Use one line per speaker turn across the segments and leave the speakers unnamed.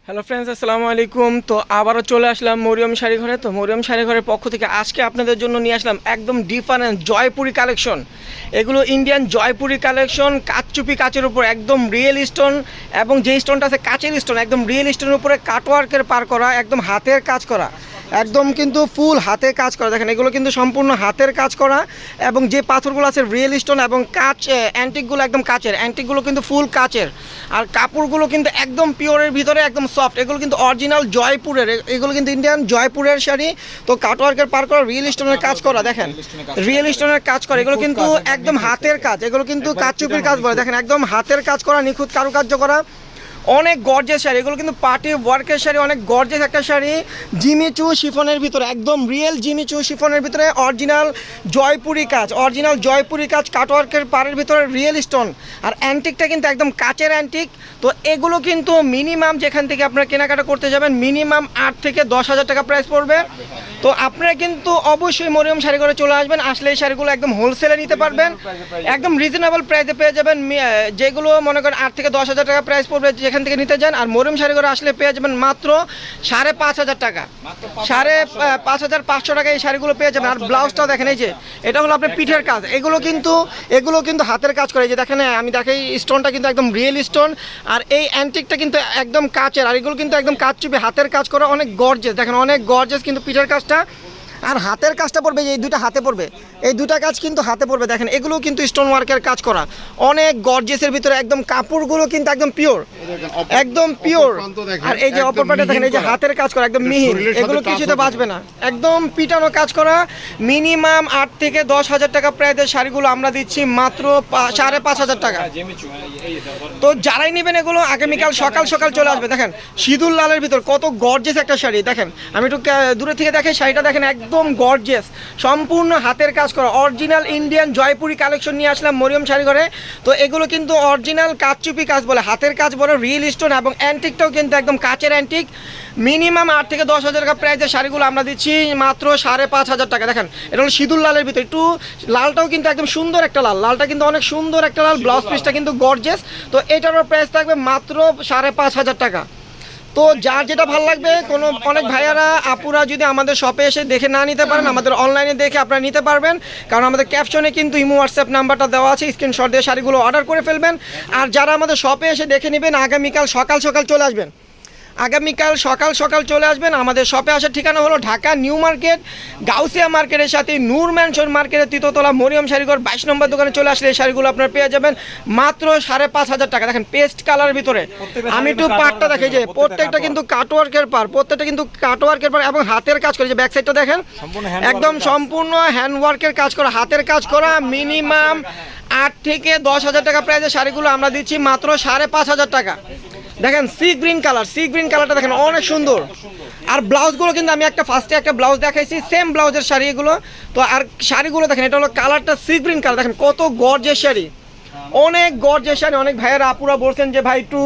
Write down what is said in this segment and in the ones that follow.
Hello friends, আসসালামু আলাইকুম। তো আবারও চলে আসলাম মরিয়ম শাড়ি ঘরে। তো মরিয়ম শাড়ি ঘরের পক্ষ থেকে আজকে আপনাদের জন্য নিয়ে আসলাম একদম ডিফারেন্ট জয়পুরি কালেকশন। এগুলো ইন্ডিয়ান জয়পুরি কালেকশন, কাচচুপি কাচের উপর একদম রিয়েল স্টোন, এবং যে স্টোনটা আছে কাচের স্টোন, একদম রিয়েল স্টোনের উপরে কাটওয়ার্কের পার করা, একদম হাতের কাজ করা, একদম কিন্তু ফুল হাতে কাজ করা। দেখেন এগুলো কিন্তু সম্পূর্ণ হাতের কাজ করা, এবং যে পাথরগুলো আছে রিয়েল স্টোন এবং কাচ, অ্যান্টিকগুলো একদম কাচের, অ্যান্টিকগুলো কিন্তু ফুল কাচের। আর কাপড়গুলো কিন্তু একদম পিওরের ভিতরে একদম সফট। এগুলো কিন্তু অরিজিনাল জয়পুরের, এগুলো কিন্তু ইন্ডিয়ান জয়পুরের শাড়ি। তো কাটওয়ার্কের পার করা, রিয়েল স্টোনের কাজ করা, দেখেন রিয়েল স্টোনের কাজ করা। এগুলো কিন্তু একদম হাতের কাজ, এগুলো কিন্তু কাচচুপির কাজ বলে। দেখেন একদম হাতের কাজ করা, নিখুঁত কারুকার্য করা, অনেক গর্জেস শাড়ি। এগুলো কিন্তু পার্টি ওয়ার্কের শাড়ি, অনেক গর্জেস একটা শাড়ি। জিমিচু শিফনের ভিতরে, একদম রিয়েল জিমিচু শিফনের ভিতরে অরিজিনাল জয়পুরি কাজ, অরিজিনাল জয়পুরি কাজ, কাটওয়ার্কের পাড়ের ভিতরে রিয়েল স্টোন। আর অ্যান্টিকটা কিন্তু একদম কাচের অ্যান্টিক। তো এগুলো কিন্তু মিনিমাম যেখান থেকে আপনারা কেনাকাটা করতে যাবেন মিনিমাম 8 থেকে 10,000 টাকা প্রাইস পড়বে। তো আপনারা কিন্তু অবশ্যই মরিয়ম শাড়ি ঘরে চলে আসবেন। আসলে এই শাড়িগুলো একদম হোলসেলে নিতে পারবেন, একদম রিজনেবল প্রাইসে পেয়ে যাবেন। যেগুলো মনে করেন 8 থেকে 10,000 টাকা প্রাইস পড়বে যেখান থেকে নিতে যান, আর মরিয়ম শাড়ি ঘরে আসলে পেয়ে যাবেন মাত্র 5,500 টাকা, 5,500 টাকা এই শাড়িগুলো পেয়ে যাবেন। আর ব্লাউজটাও দেখেন, এই যে এটা হলো আপনার পিঠের কাজ। এগুলো কিন্তু হাতের কাজ করে। এই যে দেখেন, আমি দেখাই স্টোনটা কিন্তু একদম রিয়েল স্টোন, আর এই অ্যান্টিকটা কিন্তু একদম কাচের। আর এগুলো কিন্তু একদম কাচচুপি হাতের কাজ করা, অনেক গর্জেস। দেখেন অনেক গর্জেস কিন্তু পিঠের কাজটা। আর হাতের কাজটা পড়বে, এই দুইটা হাতে পড়বে, এই দুটা কাজ কিন্তু হাতে পড়বে। দেখেন এগুলো কিন্তু স্টোন ওয়ার্কের কাজ করা, অনেক গর্জেসের ভিতরে। একদম কাপড়গুলো কিন্তু একদম পিওর, একদম পিওর। আর এই যে অপর পাটে দেখেন, এই যে হাতের কাজ করা, একদম মিহিন, এগুলো কিছুতে বাঁচবে না, একদম পিটানো কাজ করা। মিনিমাম 8 থেকে 10,000 টাকা প্রাইসের শাড়িগুলো আমরা দিচ্ছি মাত্র 5,500 টাকা। তো যারাই নেবেন এগুলো আগামীকাল সকাল সকাল চলে আসবে। দেখেন সিঁদুর লালের ভিতর কত গর্জেস একটা শাড়ি। দেখেন আমি একটু দূরে থেকে দেখে শাড়িটা, দেখেন একদম গর্জেস, সম্পূর্ণ হাতের কাজ করা, অরিজিনাল ইন্ডিয়ান জয়পুরি কালেকশন নিয়ে আসলাম মরিয়ম শাড়ি ঘরে। তো এগুলো কিন্তু অরিজিনাল কাচচুপি কাজ বলে, হাতের কাজ বলে, রিয়েল স্টোন, এবং অ্যান্টিকটাও কিন্তু একদম কাচের অ্যান্টিক। মিনিমাম 8 থেকে 10,000 টাকা প্রাইসের শাড়িগুলো আমরা দিচ্ছি মাত্র 5,500 টাকা। দেখেন এটা হলো সিঁদুর লালের ভিতরে, একটু লালটাও কিন্তু একদম সুন্দর একটা লাল, লালটা কিন্তু অনেক সুন্দর একটা লাল, ব্লাউজ পিসটা কিন্তু গর্জেস। তো এটারও প্রাইস থাকবে মাত্র 5,500 টাকা। তো যার যেটা ভালো লাগবে, কোনো অনেক ভাইয়ারা আপুরা যদি আমাদের শপে এসে দেখে না নিতে পারেন, আমাদের অনলাইনে দেখে আপনারা নিতে পারবেন, কারণ আমাদের ক্যাপশনে কিন্তু ইমো হোয়াটসঅ্যাপ নাম্বারটা দেওয়া আছে, স্ক্রিনশট দিয়ে শাড়িগুলো অর্ডার করে ফেলবেন। আর যারা আমাদের শপে এসে দেখে নেবেন আগামীকাল সকাল সকাল চলে আসবেন, আগামীকাল সকাল সকাল চলে আসবেন। আমাদের শপে আসার ঠিকানা হলো ঢাকা নিউ মার্কেট, গাউসিয়া মার্কেটের সাথে নূর ম্যানশন মার্কেটের তৃতীয়তলা, মরিয়ম শাড়িঘর 22 নম্বর দোকানে চলে আসলে এই শাড়িগুলো আপনারা পেয়ে যাবেন মাত্র 5,500 টাকা। দেখেন পেস্ট কালারের ভিতরে, আমি একটু পাটটা দেখে, যে প্রত্যেকটা কিন্তু কাটওয়ার্কের পার, প্রত্যেকটা কিন্তু কাটওয়ার্কের পার এবং হাতের কাজ করে। যে ব্যাক সাইডটা দেখেন, একদম সম্পূর্ণ হ্যান্ডওয়ার্কের কাজ করা, হাতের কাজ করা। মিনিমাম 8 থেকে 10,000 টাকা প্রাইসের শাড়িগুলো আমরা দিচ্ছি মাত্র 5,500 টাকা। দেখেন sea green colour, sea green কালারটা দেখেন অনেক সুন্দর। আর ব্লাউজগুলো কিন্তু আমি ফার্স্টে একটা ব্লাউজ দেখাইছি, সেম ব্লাউজের শাড়ি এগুলো। তো আর শাড়িগুলো দেখেন, এটা হলো কালারটা সি গ্রিন কালার, দেখেন কত গর্জেস শাড়ি, অনেক গর্জেস শাড়ি। অনেক ভাইয়েরা আপুরা বলছেন যে ভাই একটু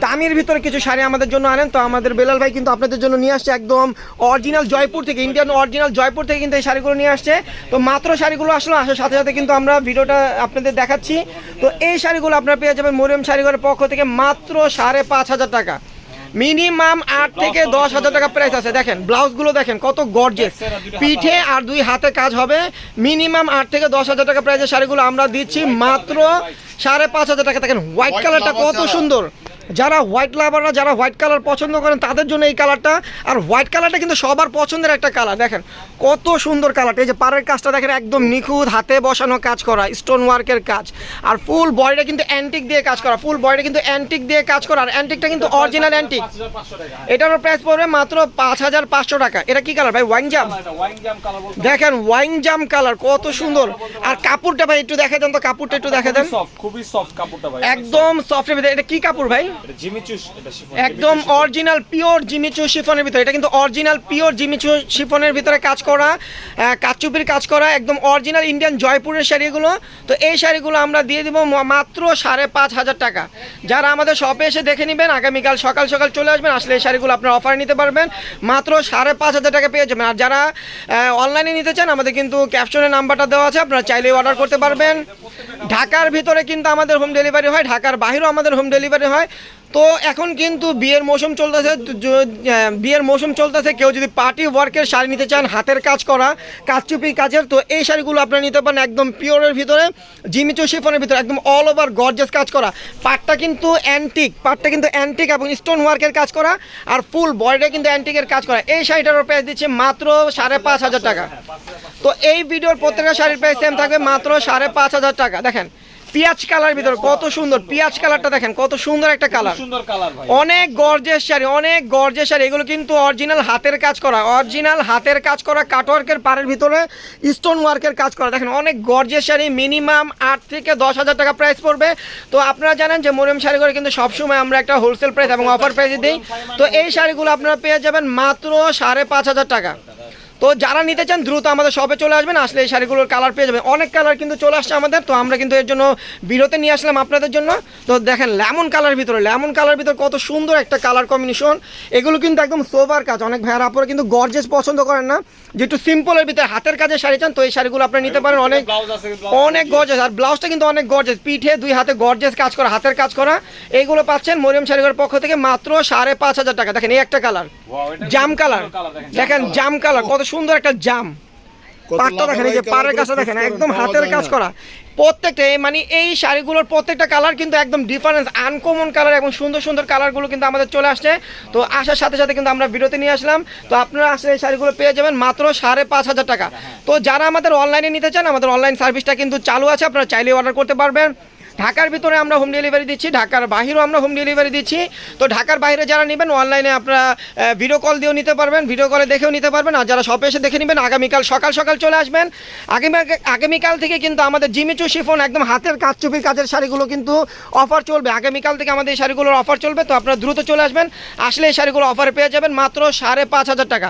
দামির ভিতরে কিছু শাড়ি আমাদের জন্য আনেন। তো আমাদের বেলাল ভাই কিন্তু আপনাদের জন্য নিয়ে আসছে একদম অরিজিনাল জয়পুর থেকে, ইন্ডিয়ান অরিজিনাল জয়পুর থেকে কিন্তু এই শাড়িগুলো নিয়ে আসছে। তো মাত্র শাড়িগুলো আসলো, আসার সাথে সাথে কিন্তু আমরা ভিডিওটা আপনাদের দেখাচ্ছি। তো এই শাড়িগুলো আপনারা পেয়ে যাবেন মরিয়ম শাড়িঘরের পক্ষ থেকে মাত্র 5,500 টাকা। মিনিমাম 8 থেকে 10,000 টাকা প্রাইস আছে। দেখেন ব্লাউজগুলো দেখেন কত গর্জেস, পিঠে আর 2 হাতে কাজ হবে। মিনিমাম 8 থেকে 10,000 টাকা প্রাইসের শাড়িগুলো আমরা দিচ্ছি মাত্র 5,500 টাকা। দেখেন হোয়াইট কালারটা কত সুন্দর, যারা হোয়াইট লাভাররা, যারা হোয়াইট কালার পছন্দ করেন তাদের জন্য এই কালারটা। আর হোয়াইট কালারটা কিন্তু সবার পছন্দের একটা কালার। দেখেন কত সুন্দর কালারটা, এই যে পাড়ের কাজটা দেখেন একদম নিখুঁত হাতে বসানো কাজ করা, স্টোন ওয়ার্কের কাজ। আর ফুল বডিটা কিন্তু অ্যান্টিক দিয়ে কাজ করা, ফুল বডিটা কিন্তু অ্যান্টিক দিয়ে কাজ করা। আর অ্যান্টিকটা কিন্তু অরিজিনাল অ্যান্টিক। এটারও প্রাইস পড়বে মাত্র 5,500 টাকা। এটা কি কালার ভাই? ওয়াইন জাম। দেখেন ওয়াইন জাম কালার কত সুন্দর। আর কাপড়টা ভাই একটু দেখা দেন তো, কাপড়টা একটু দেখা দেন,
খুবই সফট কাপড়টা ভাই,
একদম সফটের ভিতরে। এটা কি কাপড় ভাই? একদম অরিজিনাল পিওর জিমিচু শিফনের ভিতরে, এটা কিন্তু অরিজিনাল পিওর জিমিচু শিফনের ভিতরে কাজ করা, কাচচুপির কাজ করা, একদম অরিজিনাল ইন্ডিয়ান জয়পুরের শাড়িগুলো। তো এই শাড়িগুলো আমরা দিয়ে দিব মাত্র 5,500 টাকা। যারা আমাদের শপে এসে দেখে নেবেন আগামীকাল সকাল সকাল চলে আসবেন, আসলে এই শাড়িগুলো আপনার অফারে নিতে পারবেন মাত্র 5,500 টাকা পেয়ে যাবেন। আর যারা অনলাইনে নিতে চান আমাদের কিন্তু ক্যাপশনে নাম্বারটা দেওয়া আছে, আপনারা চাইলেই অর্ডার করতে পারবেন। ঢাকার ভিতরে কিন্তু আমাদের হোম ডেলিভারি হয়, ঢাকার বাইরেও আমাদের হোম ডেলিভারি হয়। তো এখন কিন্তু বিয়ের মৌসুম চলতেছে, বিয়ের মৌসুম চলতেছে, কেউ যদি পার্টি ওয়ার্কের শাড়ি নিতে চান হাতের কাজ করা কাচচুপি কাজের, তো এই শাড়িগুলো আপনারা নিতে পারেন একদম পিওরের ভিতরে, জিমিচু শিফনের ভিতরে একদম অল ওভার গর্জিয়াস কাজ করা। পাটটা কিন্তু অ্যান্টিক এবং স্টোন ওয়ার্কের কাজ করা, আর ফুল বডিটা কিন্তু অ্যান্টিকের কাজ করা। এই শাড়িটার প্রাইস দিচ্ছে মাত্র 5,500 টাকা। তো এই ভিডিওর প্রত্যেকটা শাড়ির প্রাইস সেম থাকবে মাত্র 5,500 টাকা। দেখেন পিঁয়াজ কালার ভিতরে কত সুন্দর, পিঁয়াজ কালারটা দেখেন কত সুন্দর একটা কালার, অনেক গর্জিয়াস শাড়ি, অনেক গর্জিয়াস শাড়ি। এগুলো কিন্তু অরিজিনাল হাতের কাজ করা, অরিজিনাল হাতের কাজ করা কাটওয়ার্কের পাড়ের ভিতরে স্টোন ওয়ার্কের কাজ করা। দেখেন অনেক গর্জিয়াস শাড়ি, মিনিমাম 8 থেকে 10,000 টাকা প্রাইস পড়বে। তো আপনারা জানেন যে মরিয়ম শাড়িঘরে কিন্তু সবসময় আমরা একটা হোলসেল প্রাইস এবং অফার প্রাইসে দিই। তো এই শাড়িগুলো আপনারা পেয়ে যাবেন মাত্র 5,500 টাকা। তো যারা নিতে চান দ্রুত আমাদের শপে চলে আসবেন, আসলে এই শাড়িগুলোর কালার পেয়ে যাবেন। অনেক কালার কিন্তু চলে আসছে আমাদের, তো আমরা কিন্তু এর জন্য ভিডিওতে নিয়ে আসলাম আপনাদের জন্য। তো দেখেন লেমন কালার ভিতরে কত সুন্দর একটা কালার কম্বিনেশন। এগুলো কিন্তু একদম সোভার কাজ। অনেক ভাইয়ারা আপনারা কিন্তু গর্জেস পছন্দ করেন না, যে একটু সিম্পলের ভিতরে হাতের কাজের শাড়ি চান, তো এই শাড়িগুলো আপনারা নিতে পারেন। অনেক গর্জেস, আর ব্লাউজটা কিন্তু অনেক গর্জেস, পিঠে 2 হাতে গর্জেস কাজ করা, হাতের কাজ করা। এইগুলো পাচ্ছেন মরিয়ম শাড়িঘরের পক্ষ থেকে মাত্র 5,500 টাকা। দেখেন এই একটা কালার জাম কালার, দেখেন জাম কালার কত সুন্দর একটা জাম। পাটটা দেখেন, এই যে পাড়ের কাছে দেখেন একদম হাতের কাজ করা। প্রত্যেকটা মানে এই শাড়িগুলোর প্রত্যেকটা কালার কিন্তু একদম ডিফারেন্স, আনকমন কালার এবং সুন্দর সুন্দর কালারগুলো কিন্তু আমাদের চলে আসছে। তো আসার সাথে সাথে কিন্তু আমরা ভিডিওতে নিয়ে আসলাম। তো আপনারা আসলে এই শাড়িগুলো পেয়ে যাবেন মাত্র 5,500 টাকা। তো যারা আমাদের অনলাইনে নিতে চান, আমাদের অনলাইন সার্ভিসটা কিন্তু চালু আছে, আপনারা চাইলে অর্ডার করতে পারবেন। ঢাকার ভিতরে আমরা হোম ডেলিভারি দিচ্ছি, ঢাকার বাইরেও আমরা হোম ডেলিভারি দিচ্ছি। তো ঢাকার বাইরে যারা নেবেন অনলাইনে আপনারা ভিডিও কল দিয়েও নিতে পারবেন, ভিডিও কলে দেখেও নিতে পারবেন। আর যারা শপে এসে দেখে নেবেন আগামীকাল সকাল সকাল চলে আসবেন। আগামীকাল থেকে কিন্তু আমাদের জিমিচু শিফন একদম হাতের কাচচুপির কাজের শাড়িগুলো কিন্তু অফার চলবে। আগামীকাল থেকে আমাদের এই শাড়িগুলোর অফার চলবে, তো আপনারা দ্রুত চলে আসবেন, আসলে এই শাড়িগুলো অফারে পেয়ে যাবেন মাত্র 5,500 টাকা।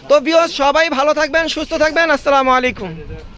তো ভিউয়ার্স সবাই ভালো থাকবেন, সুস্থ থাকবেন, আসসালামু আলাইকুম।